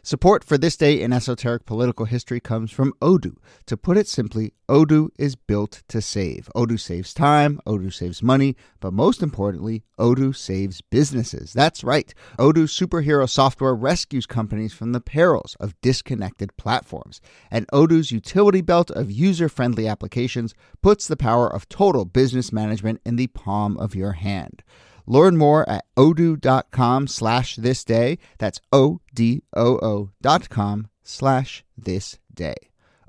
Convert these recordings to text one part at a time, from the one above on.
Support for This Day in Esoteric Political History comes from Odoo. To put it simply, Odoo is built to save. Odoo saves time, Odoo saves money, but most importantly, Odoo saves businesses. That's right. Odoo superhero software rescues companies from the perils of disconnected platforms. And Odoo's utility belt of user-friendly applications puts the power of total business management in the palm of your hand. Learn more at odoo.com/thisday. That's odoo.com/thisday.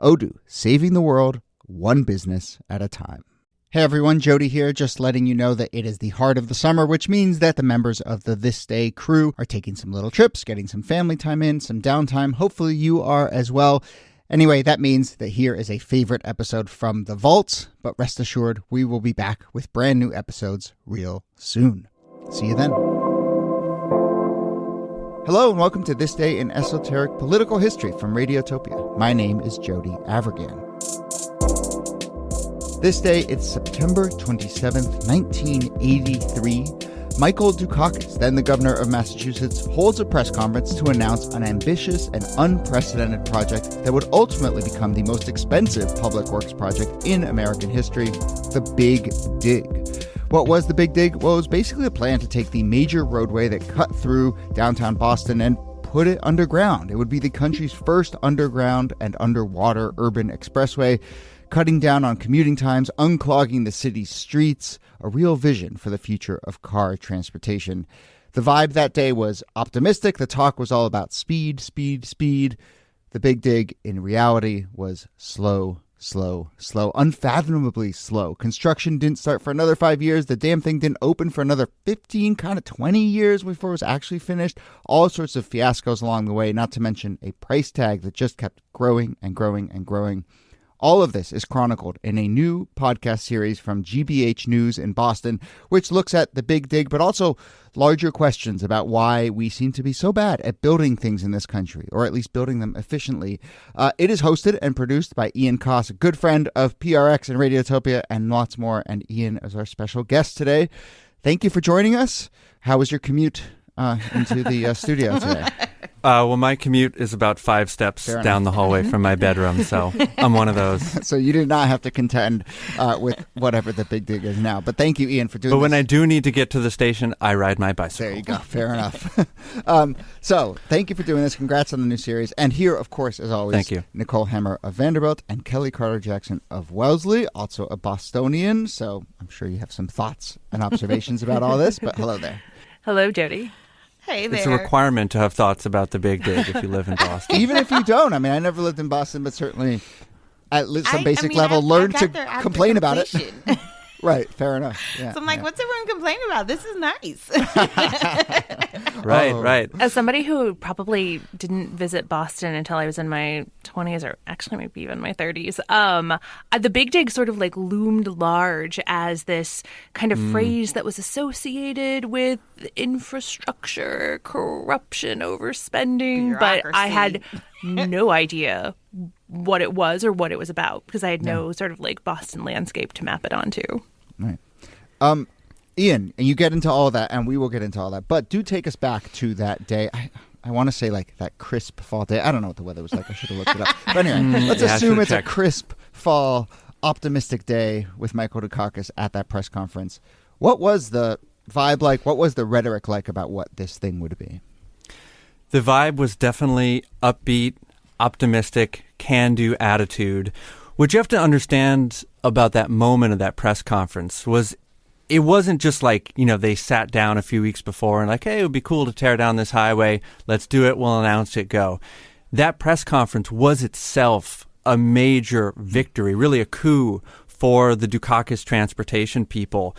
Odoo, saving the world one business at a time. Hey everyone, Jody here, just letting you know that it is the heart of the summer, which means that the members of the This Day crew are taking some little trips, getting some family time in, some downtime. Hopefully you are as well. Anyway, that means that here is a favorite episode from the vaults, but rest assured, we will be back with brand new episodes real soon. See you then. Hello and welcome to This Day in Esoteric Political History from Radiotopia. My name is Jody Avirgan. This day, it's September 27th, 1983. Michael Dukakis, then the governor of Massachusetts, holds a press conference to announce an ambitious and unprecedented project that would ultimately become the most expensive public works project in American history, the Big Dig. What was the Big Dig? Well, it was basically a plan to take the major roadway that cut through downtown Boston and put it underground. It would be the country's first underground and underwater urban expressway, cutting down on commuting times, unclogging the city's streets, a real vision for the future of car transportation. The vibe that day was optimistic. The talk was all about speed, speed, speed. The Big Dig, in reality, was slow, slow, slow, unfathomably slow. Construction didn't start for another 5 years. The damn thing didn't open for another 15, kind of 20 years before it was actually finished. All sorts of fiascos along the way, not to mention a price tag that just kept growing and growing and growing. All of this is chronicled in a new podcast series from GBH News in Boston, which looks at the Big Dig, but also larger questions about why we seem to be so bad at building things in this country, or at least building them efficiently. It is hosted and produced by Ian Coss, a good friend of PRX and Radiotopia, and lots more. And Ian is our special guest today. Thank you for joining us. How was your commute into the studio today? Well, my commute is about 5 steps down the hallway from my bedroom, so I'm one of those. So you did not have to contend with whatever the Big Dig is now. But thank you, Ian, for doing this. But when I do need to get to the station, I ride my bicycle. There you go. Fair enough. So thank you for doing this. Congrats on the new series. And here, of course, as always, thank you. Nicole Hemmer of Vanderbilt and Kelly Carter-Jackson of Wellesley, also a Bostonian. So I'm sure you have some thoughts and observations about all this. But hello there. Hello, Jody. Hey there. It's a requirement to have thoughts about the Big Dig if you live in Boston. Even if you don't. I mean, I never lived in Boston, but certainly at some basic level learned to complain about it. Right, fair enough. Yeah, so I'm like, what's everyone complaining about? This is nice. Right. As somebody who probably didn't visit Boston until I was in my 20s, or actually maybe even my 30s, the Big Dig sort of like loomed large as this kind of phrase that was associated with infrastructure, corruption, overspending, but I had no idea what it was or what it was about, because I had no sort of like Boston landscape to map it onto. Right. Ian, and you get into all that, and we will get into all that, but do take us back to that day. I want to say like that crisp fall day. I don't know what the weather was like. I should have looked it up. But anyway, let's assume it's a crisp fall, optimistic day with Michael Dukakis at that press conference. What was the vibe like? What was the rhetoric like about what this thing would be? The vibe was definitely upbeat, optimistic, can-do attitude. What you have to understand about that moment of that press conference was it wasn't just like, they sat down a few weeks before and like, hey, it would be cool to tear down this highway. Let's do it. We'll announce it. Go. That press conference was itself a major victory, really a coup for the Dukakis transportation people.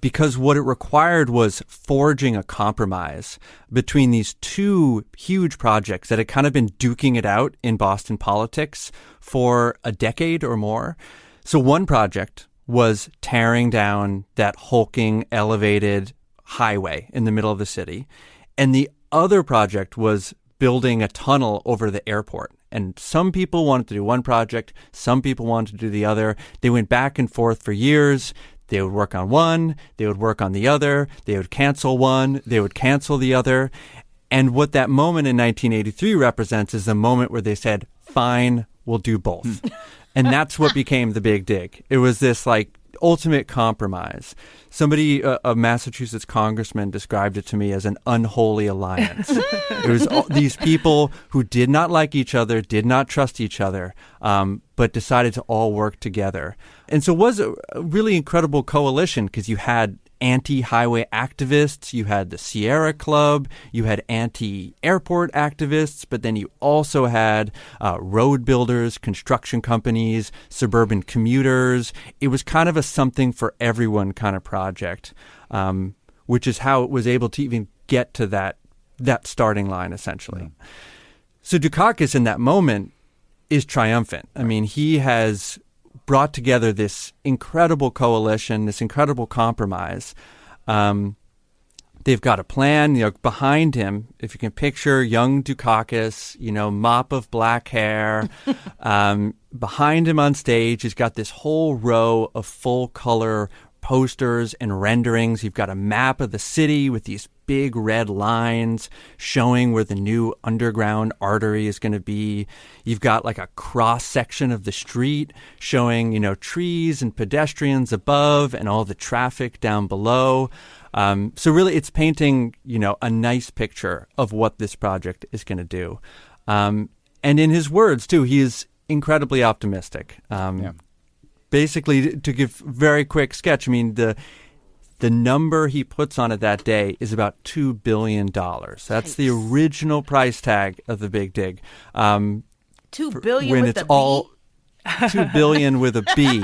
Because what it required was forging a compromise between these two huge projects that had kind of been duking it out in Boston politics for a decade or more. So one project was tearing down that hulking, elevated highway in the middle of the city. And the other project was building a tunnel over the airport. And some people wanted to do one project, some people wanted to do the other. They went back and forth for years. They would work on one, they would work on the other, they would cancel one, they would cancel the other. And what that moment in 1983 represents is the moment where they said, fine, we'll do both. And that's what became the Big Dig. It was this like ultimate compromise. Somebody, a Massachusetts congressman, described it to me as an unholy alliance. It was these people who did not like each other, did not trust each other, but decided to all work together. And so it was a really incredible coalition because you had anti-highway activists, you had the Sierra Club, you had anti-airport activists, but then you also had road builders, construction companies, suburban commuters. It was kind of a something for everyone kind of project, which is how it was able to even get to that starting line, essentially. Yeah. So Dukakis in that moment is triumphant. I mean, he has brought together this incredible coalition, this incredible compromise. They've got a plan, behind him, if you can picture young Dukakis, mop of black hair. Behind him on stage, he's got this whole row of full color posters and renderings. You've got a map of the city with these big red lines showing where the new underground artery is going to be. You've got like a cross section of the street showing, trees and pedestrians above and all the traffic down below. So really it's painting, a nice picture of what this project is going to do. And in his words too, he is incredibly optimistic. Basically, to give a very quick sketch, I mean, the number he puts on it that day is about $2 billion. That's the original price tag of the Big Dig. $2 billion when with it's a all B? $2 billion with a B.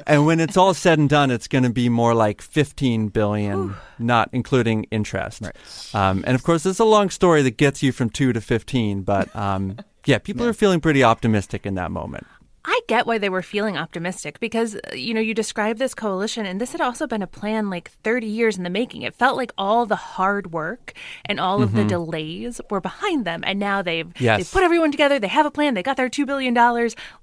And when it's all said and done, it's going to be more like $15 billion, not including interest. Right. And of course, it's a long story that gets you from 2 to 15. But people are feeling pretty optimistic in that moment. I get why they were feeling optimistic because, you described this coalition and this had also been a plan like 30 years in the making. It felt like all the hard work and all of the delays were behind them. And now they've put everyone together. They have a plan. They got their $2 billion.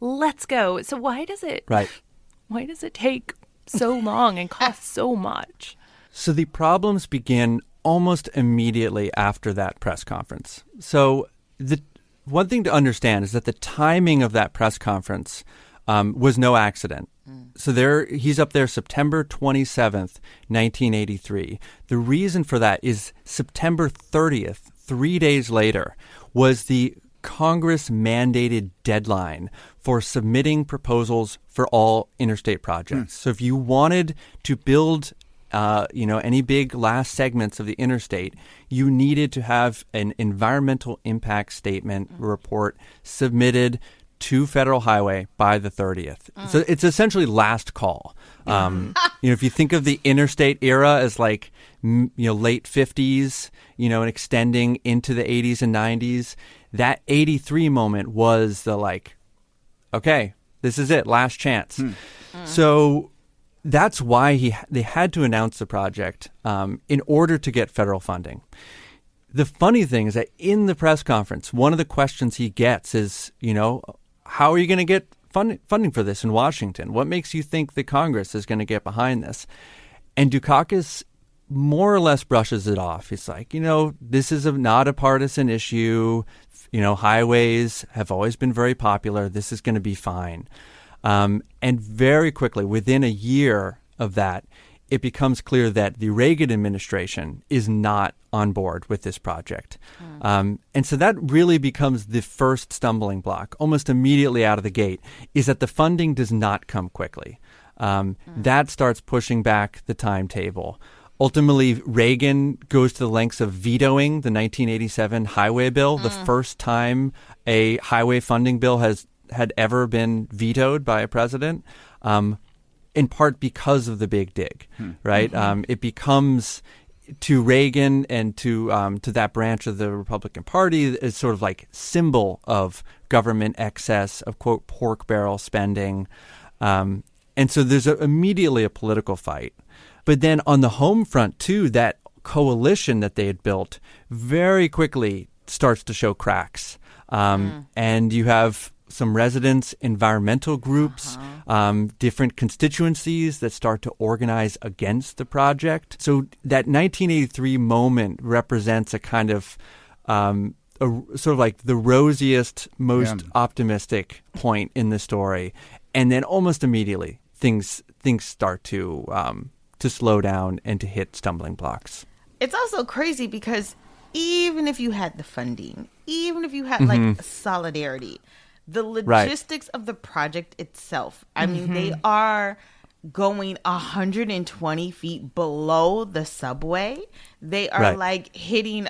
Let's go. So why does it take so long and cost so much? So the problems begin almost immediately after that press conference. So one thing to understand is that the timing of that press conference was no accident. So he's up there September 27th, 1983. The reason for that is September 30th, 3 days later, was the Congress-mandated deadline for submitting proposals for all interstate projects. So if you wanted to build any big last segments of the interstate, you needed to have an environmental impact statement report submitted to Federal Highway by the 30th. So it's essentially last call. If you think of the interstate era as like, late 50s, and extending into the 80s and 90s, that 83 moment was the like, okay, this is it, last chance. So that's why they had to announce the project in order to get federal funding. The funny thing is that in the press conference, one of the questions he gets is, how are you going to get funding for this in Washington? What makes you think the Congress is going to get behind this? And Dukakis more or less brushes it off. He's like, this is not a partisan issue. Highways have always been very popular. This is going to be fine. And very quickly, within a year of that, it becomes clear that the Reagan administration is not on board with this project. And so that really becomes the first stumbling block, almost immediately out of the gate, is that the funding does not come quickly. That starts pushing back the timetable. Ultimately, Reagan goes to the lengths of vetoing the 1987 highway bill, the first time a highway funding bill had ever been vetoed by a president, in part because of the Big Dig, right? It becomes, to Reagan and to that branch of the Republican Party, is sort of like symbol of government excess, of, quote, pork barrel spending. And so there's immediately a political fight. But then on the home front, too, that coalition that they had built very quickly starts to show cracks. And you have some residents, environmental groups, different constituencies that start to organize against the project. So that 1983 moment represents a kind of sort of like the rosiest, most optimistic point in the story, and then almost immediately things start to slow down and to hit stumbling blocks. It's also crazy because even if you had the funding, even if you had like solidarity, the logistics of the project itself, I mean, they are going 120 feet below the subway. They are like hitting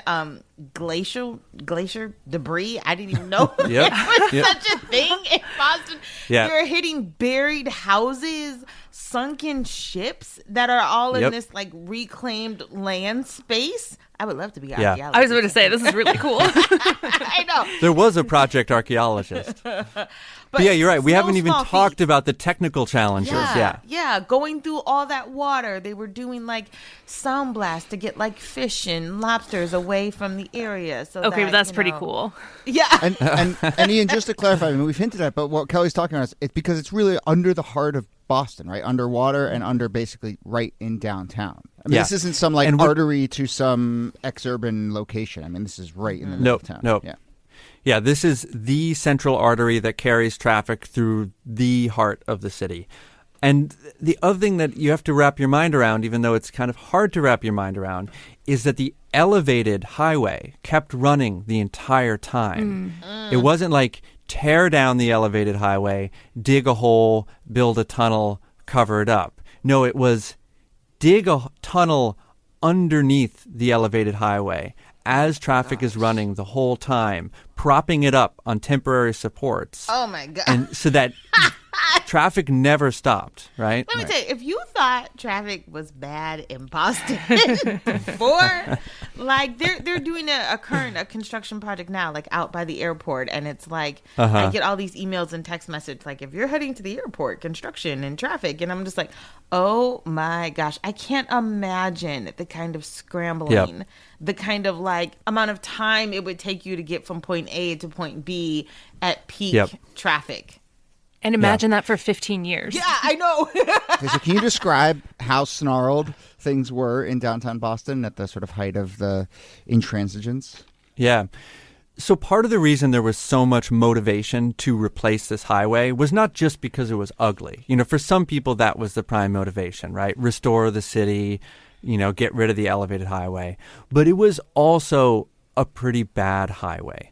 glacier debris. I didn't even know there was such a thing in Boston. You're hitting buried houses, sunken ships that are all in this like reclaimed land space. I would love to be an archaeologist. I was going to say, this is really cool. I know. There was a project archaeologist. But yeah, you're right. We haven't even talked about the technical challenges. Yeah. Going through all that water. They were doing like sound blasts to get like fish and lobsters away from the area. So but that's pretty cool. Yeah. And Ian, just to clarify, I mean, we've hinted at, but what Kelly's talking about is because it's really under the heart of Boston, right? Underwater and under basically right in downtown. I mean, this isn't some like artery to some ex-urban location. I mean, this is right in the middle of town. No. Yeah, this is the central artery that carries traffic through the heart of the city. And the other thing that you have to wrap your mind around, even though it's kind of hard to wrap your mind around, is that the elevated highway kept running the entire time. It wasn't like tear down the elevated highway, dig a hole, build a tunnel, cover it up. No, it was dig a tunnel underneath the elevated highway as traffic is running the whole time, propping it up on temporary supports. Oh, my God. And so that traffic never stopped, right? Let me tell you, if you thought traffic was bad in Boston before, like they're doing a construction project now, like out by the airport, and it's like I get all these emails and text messages like, if you're heading to the airport, construction and traffic, and I'm just like, oh my gosh, I can't imagine the kind of scrambling, the kind of like amount of time it would take you to get from point A to point B at peak traffic. And imagine that for 15 years. Yeah, I know. So can you describe how snarled things were in downtown Boston at the sort of height of the intransigence? Yeah. So part of the reason there was so much motivation to replace this highway was not just because it was ugly. You know, for some people, that was the prime motivation, right? Restore the city, you know, get rid of the elevated highway. But it was also a pretty bad highway.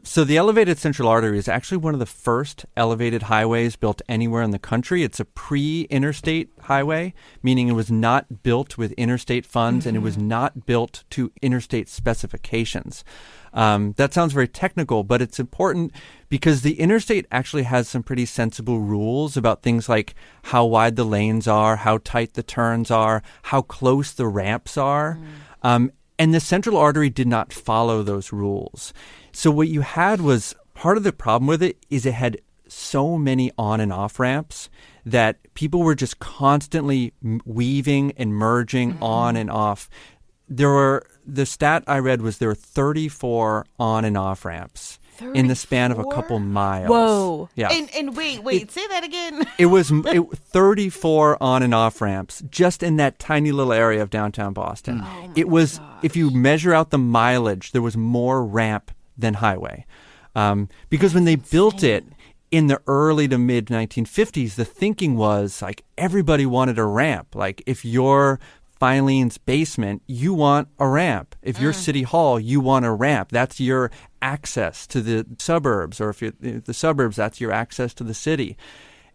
So the elevated central artery is actually one of the first elevated highways built anywhere in the country. It's a pre-interstate highway, meaning it was not built with interstate funds and it was not built to interstate specifications. That sounds very technical, but it's important because the interstate actually has some pretty sensible rules about things like how wide the lanes are, how tight the turns are, how close the ramps are. And the central artery did not follow those rules. So what you had was part of the problem with it is it had so many on and off ramps that people were just constantly weaving and merging on and off. The stat I read was there were 34 on and off ramps 34? In the span of a couple miles. Whoa. Yeah. And wait, say that again. It was 34 on and off ramps just in that tiny little area of downtown Boston. Oh it was, if you measure out the mileage, there was more ramp than highway. Because when they built it in the early to mid 1950s, the thinking was like everybody wanted a ramp. Like if you're Filene's basement, you want a ramp. If you're City Hall, you want a ramp. That's your access to the suburbs. Or if you're the suburbs, that's your access to the city.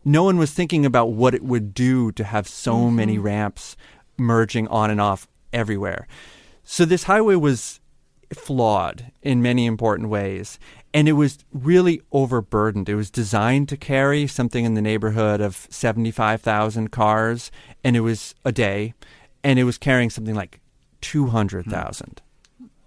No one was thinking about what it would do to have so many ramps merging on and off everywhere. So this highway was flawed in many important ways, and it was really overburdened. It was designed to carry something in the neighborhood of 75,000 cars, and it was a day, and it was carrying something like 200,000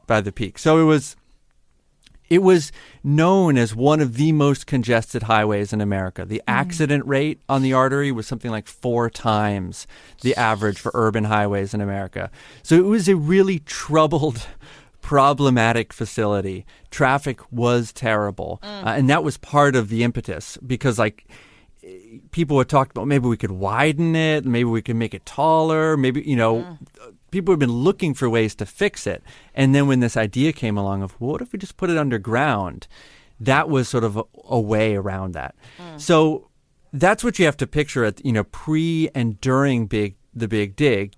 by the peak. So it was known as one of the most congested highways in America. The accident rate on the artery was something like 4 times the average for urban highways in America. So it was a really troubled problematic facility. Traffic was terrible. And that was part of the impetus because, like, people had talked about maybe we could widen it, maybe we could make it taller, maybe, people have been looking for ways to fix it. And then when this idea came along of, well, what if we just put it underground? That was sort of a way around that. So that's what you have to picture at, pre and during the Big Dig.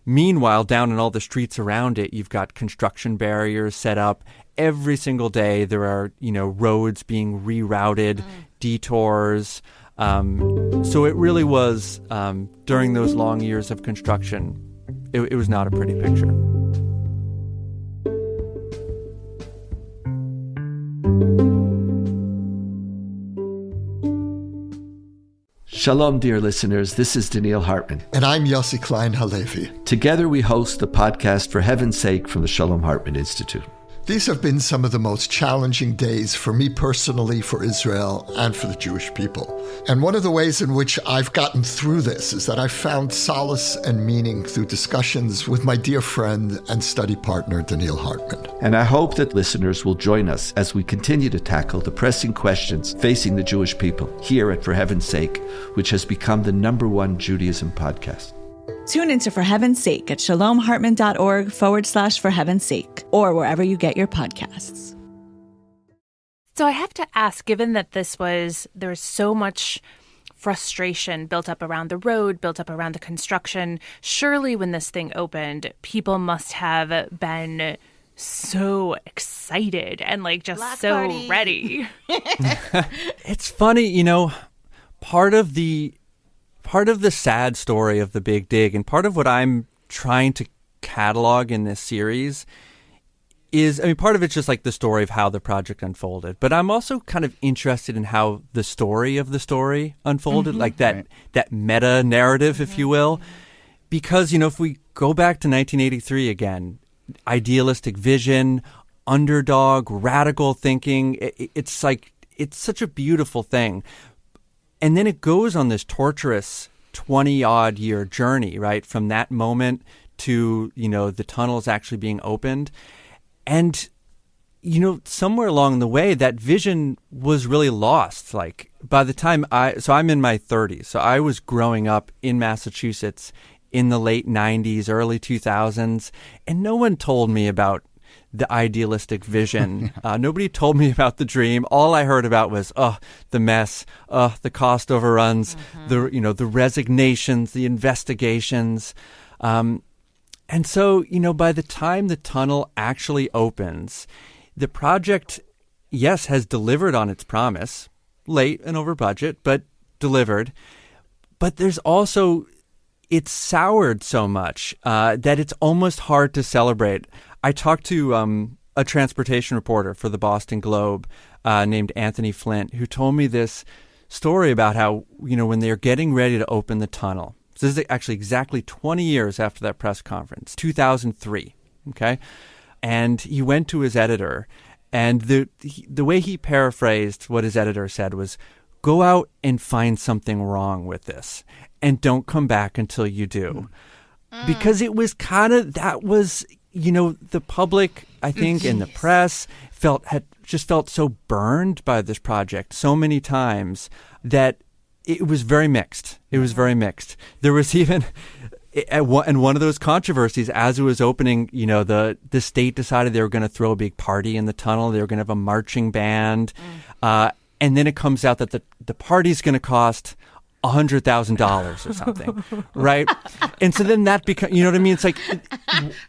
Meanwhile, down in all the streets around it, you've got construction barriers set up. Every single day there are, roads being rerouted, detours. So it really was, during those long years of construction, it was not a pretty picture. Shalom, dear listeners. This is Daniil Hartman. And I'm Yossi Klein Halevi. Together we host the podcast For Heaven's Sake from the Shalom Hartman Institute. These have been some of the most challenging days for me personally, for Israel, and for the Jewish people. And one of the ways in which I've gotten through this is that I've found solace and meaning through discussions with my dear friend and study partner, Daniil Hartman. And I hope that listeners will join us as we continue to tackle the pressing questions facing the Jewish people here at For Heaven's Sake, which has become the #1 Judaism podcast. Tune into For Heaven's Sake at shalomhartman.org/For Heaven's Sake, or wherever you get your podcasts. So I have to ask, given that there was so much frustration built up around the road, built up around the construction, surely when this thing opened, people must have been so excited and just Block so party. ready. It's funny, part of the sad story of the Big Dig, and part of what I'm trying to catalog in this series is, part of it's just like the story of how the project unfolded, but I'm also kind of interested in how the story of the story unfolded, like that meta narrative, if you will, because, if we go back to 1983 again, idealistic vision, underdog, radical thinking, it's such a beautiful thing. And then it goes on this torturous 20-odd year journey, right, from that moment to, the tunnels actually being opened. And, somewhere along the way, that vision was really lost. Like, by the time I'm in my 30s, so I was growing up in Massachusetts in the late 90s, early 2000s, and no one told me about the idealistic vision. Nobody told me about the dream. All I heard about was, the mess, the cost overruns, the resignations, the investigations. And so, by the time the tunnel actually opens, the project, yes, has delivered on its promise, late and over budget, but delivered. But there's also, it's soured so much that it's almost hard to celebrate. I talked to a transportation reporter for the Boston Globe named Anthony Flint, who told me this story about how, when they're getting ready to open the tunnel. So this is actually exactly 20 years after that press conference, 2003, okay? And he went to his editor, and the way he paraphrased what his editor said was, go out and find something wrong with this, and don't come back until you do. Because it was the public, I think, and the press had felt so burned by this project so many times that it was very mixed. It was very mixed. There was even, in one of those controversies, as it was opening, the state decided they were going to throw a big party in the tunnel. They were going to have a marching band. And then it comes out that the party's going to cost $100,000 or something, right? And so then that becomes, you know what I mean? It's like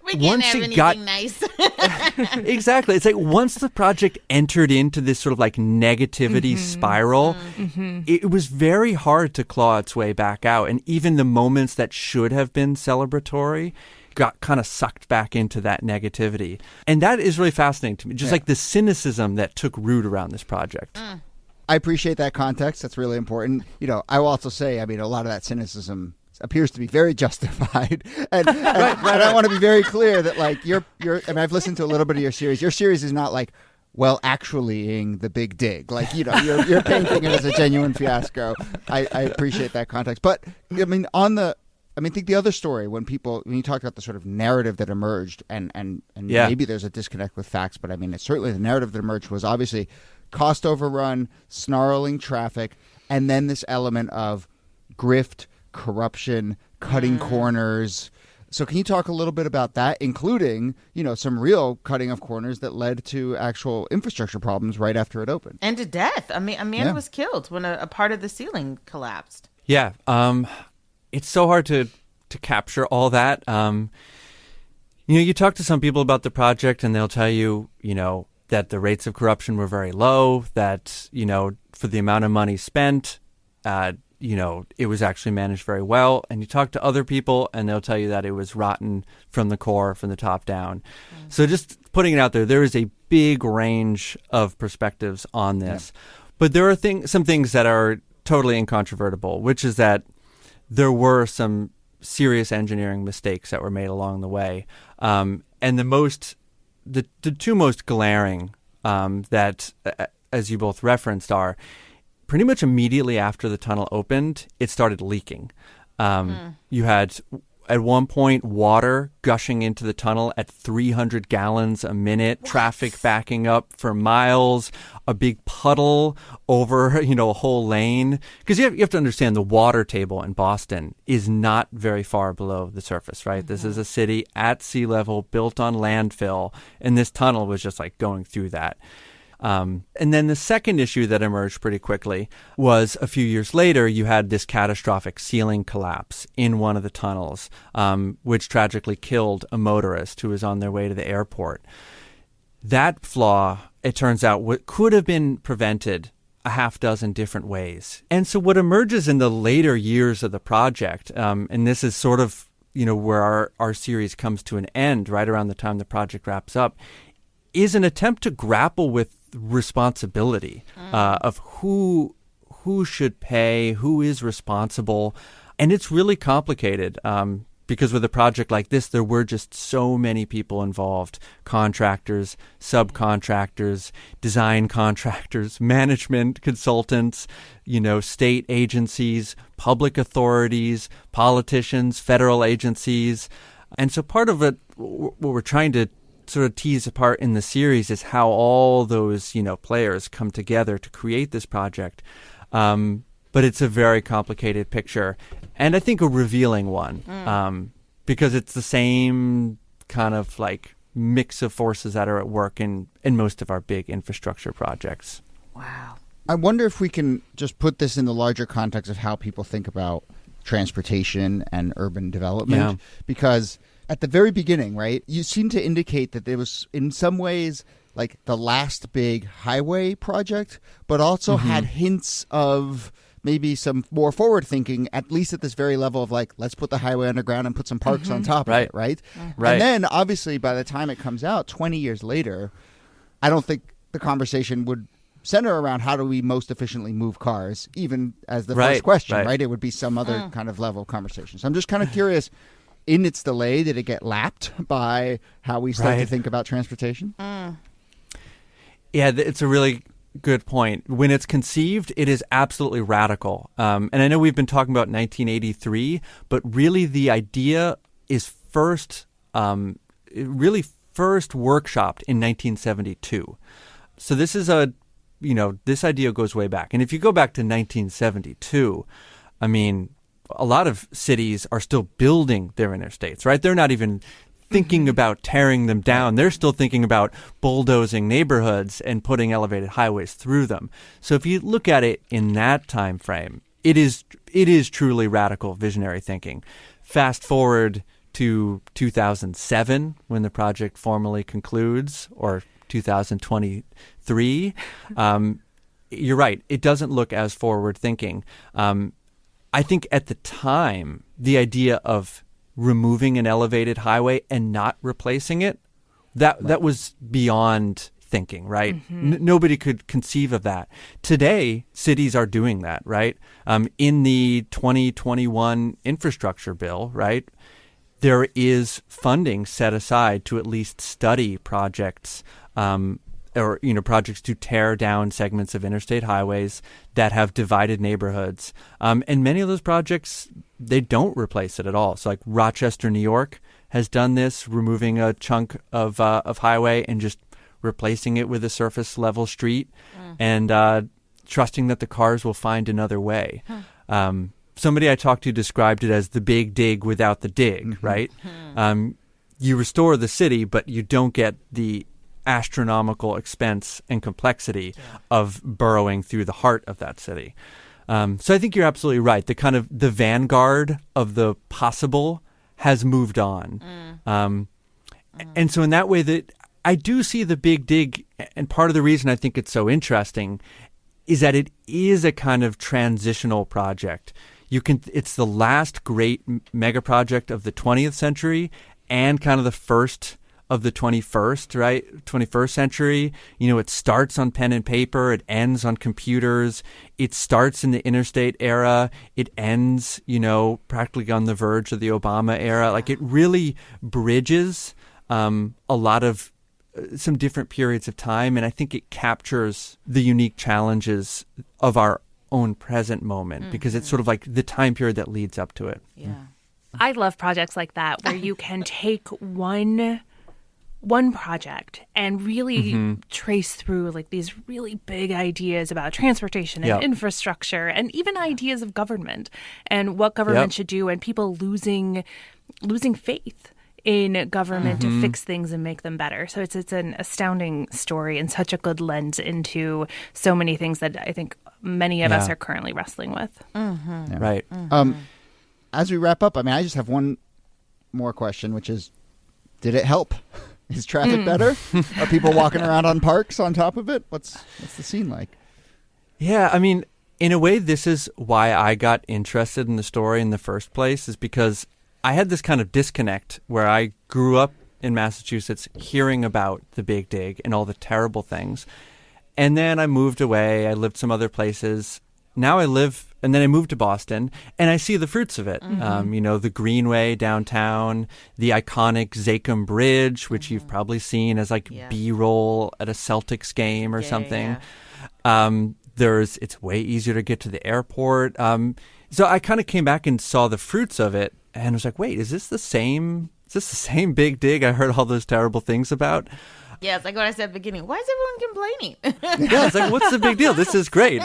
we can't have anything nice. Exactly. It's like once the project entered into this sort of like negativity spiral, it was very hard to claw its way back out. And even the moments that should have been celebratory got kind of sucked back into that negativity. And that is really fascinating to me, just like the cynicism that took root around this project. I appreciate that context. That's really important. I will also say, a lot of that cynicism appears to be very justified. And I want to be very clear that, I've listened to a little bit of your series. Your series is not like, well, actuallying the Big Dig. You're painting it as a genuine fiasco. I appreciate that context. But, on the I mean, I think the other story when you talk about the sort of narrative that emerged, and maybe there's a disconnect with facts, but I mean, it's certainly the narrative that emerged was obviously cost overrun, snarling traffic, and then this element of grift, corruption, cutting corners. So can you talk a little bit about that, including, some real cutting of corners that led to actual infrastructure problems right after it opened? And to death. I mean, a man was killed when a part of the ceiling collapsed. Yeah. It's so hard to capture all that. You talk to some people about the project and they'll tell you, that the rates of corruption were very low, that, for the amount of money spent, it was actually managed very well. And you talk to other people and they'll tell you that it was rotten from the core, from the top down. So just putting it out there is a big range of perspectives on this. But there are some things that are totally incontrovertible, which is that there were some serious engineering mistakes that were made along the way. And the two most glaring that, as you both referenced, are pretty much immediately after the tunnel opened, it started leaking. You had, at one point, water gushing into the tunnel at 300 gallons a minute, traffic backing up for miles, a big puddle over, a whole lane. Because you have to understand the water table in Boston is not very far below the surface, right? This is a city at sea level, built on landfill, and this tunnel was just like going through that. And then the second issue that emerged pretty quickly was a few years later, you had this catastrophic ceiling collapse in one of the tunnels, which tragically killed a motorist who was on their way to the airport. That flaw, it turns out, could have been prevented a half dozen different ways. And so what emerges in the later years of the project, and this is sort of, where our series comes to an end right around the time the project wraps up, is an attempt to grapple with responsibility of who should pay, who is responsible. And it's really complicated because with a project like this, there were just so many people involved: contractors, subcontractors, design contractors, management consultants, state agencies, public authorities, politicians, federal agencies. And so part of it, what we're trying to sort of tease apart in the series is how all those, players come together to create this project. But it's a very complicated picture, and I think a revealing one, because it's the same kind of like mix of forces that are at work in most of our big infrastructure projects. Wow. I wonder if we can just put this in the larger context of how people think about transportation and urban development, because at the very beginning, right, you seem to indicate that there was, in some ways, like the last big highway project, but also had hints of maybe some more forward thinking, at least at this very level of like, let's put the highway underground and put some parks on top of it, right? And then, obviously, by the time it comes out, 20 years later, I don't think the conversation would center around how do we most efficiently move cars, even as the first question, right? It would be some other kind of level of conversation. So I'm just kind of curious, in its delay, did it get lapped by how we start to think about transportation? Yeah, it's a really good point. When it's conceived, it is absolutely radical. And I know we've been talking about 1983, but really the idea is first workshopped in 1972. So this is this idea goes way back. And if you go back to 1972, I mean, a lot of cities are still building their interstates, right? They're not even thinking about tearing them down. They're still thinking about bulldozing neighborhoods and putting elevated highways through them. So if you look at it in that time frame, it is truly radical visionary thinking. Fast forward to 2007, when the project formally concludes, or 2023, you're right. It doesn't look as forward thinking. I think at the time, the idea of removing an elevated highway and not replacing it, that was beyond thinking, right? Nobody could conceive of that. Today, cities are doing that, right? In the 2021 infrastructure bill, right, there is funding set aside to at least study projects or projects to tear down segments of interstate highways that have divided neighborhoods. And many of those projects, they don't replace it at all. So like Rochester, New York has done this, removing a chunk of highway and just replacing it with a surface level street and trusting that the cars will find another way. Somebody I talked to described it as the big dig without the dig, right? You restore the city, but you don't get the astronomical expense and complexity of burrowing through the heart of that city. So I think you're absolutely right. The kind of the vanguard of the possible has moved on. And so in that way, that I do see the big dig, and part of the reason I think it's so interesting is that it is a kind of transitional project. It's the last great mega project of the 20th century and kind of the first of the 21st, right? 21st century. It starts on pen and paper. It ends on computers. It starts in the interstate era. It ends, practically on the verge of the Obama era. Like it really bridges a lot of some different periods of time. And I think it captures the unique challenges of our own present moment because it's sort of like the time period that leads up to it. Yeah. I love projects like that where you can take one project and really trace through like these really big ideas about transportation and infrastructure and even ideas of government and what government should do and people losing faith in government to fix things and make them better. So it's an astounding story and such a good lens into so many things that I think many of us are currently wrestling with. Right. As we wrap up, I just have one more question, which is, did it help? Is traffic better? Are people walking around on parks on top of it? What's the scene like? Yeah, in a way, this is why I got interested in the story in the first place, is because I had this kind of disconnect where I grew up in Massachusetts hearing about the Big Dig and all the terrible things. And then I moved away. I lived some other places. Now I live, and then I moved to Boston, and I see the fruits of it. The Greenway downtown, the iconic Zakim Bridge, which you've probably seen as like B-roll at a Celtics game or something. It's way easier to get to the airport. So I kind of came back and saw the fruits of it, and was like, wait, is this the same Big Dig I heard all those terrible things about? Yeah, it's like what I said at the beginning. Why is everyone complaining? Yeah, it's like, what's the big deal? This is great.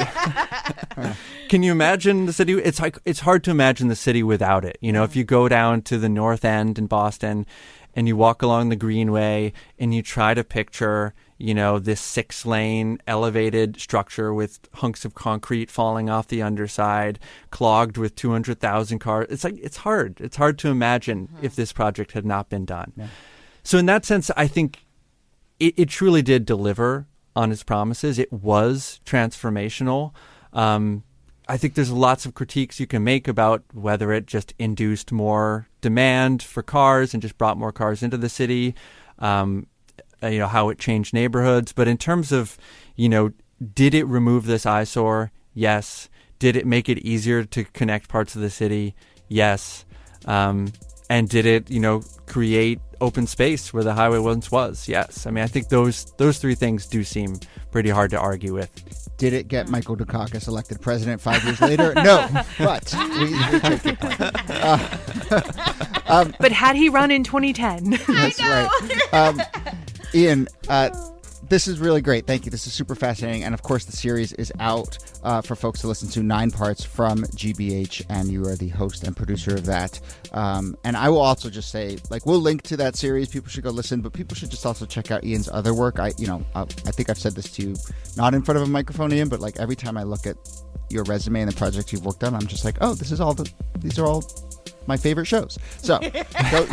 Can you imagine the city? It's hard to imagine the city without it. If you go down to the North End in Boston and you walk along the Greenway and you try to picture, this 6-lane elevated structure with hunks of concrete falling off the underside, clogged with 200,000 cars. It's like, it's hard. It's hard to imagine if this project had not been done. Yeah. So in that sense, I think it truly did deliver on its promises. It was transformational. I think there's lots of critiques you can make about whether it just induced more demand for cars and just brought more cars into the city, how it changed neighborhoods. But in terms of, did it remove this eyesore? Yes. Did it make it easier to connect parts of the city? Yes. And did it, create open space where the highway once was? Yes. I think those three things do seem pretty hard to argue with. Did it get Michael Dukakis elected president 5 years later? No, but we take your point. But had he run in 2010? That's right. Ian, this is really great. Thank you. This is super fascinating. And of course, the series is out for folks to listen to, 9 parts from GBH, and you are the host and producer of that. And I will also just say, we'll link to that series. People should go listen, but people should just also check out Ian's other work. I think I've said this to you, not in front of a microphone, Ian, but every time I look at your resume and the projects you've worked on, I'm just like, oh, these are all my favorite shows. So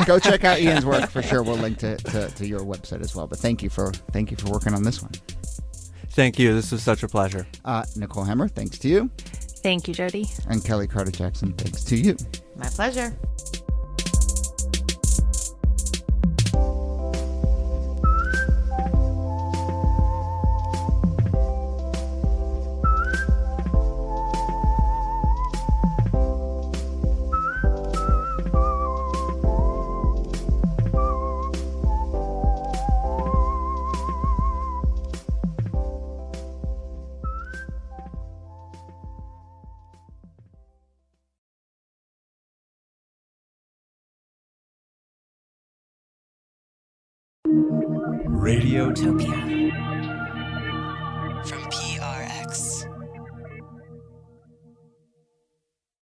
go check out Ian's work for sure. We'll link to your website as well. But thank you for working on this one. Thank you. This was such a pleasure. Nicole Hammer, thanks to you. Thank you, Jody. And Kelly Carter Jackson, thanks to you. My pleasure. Radiotopia. From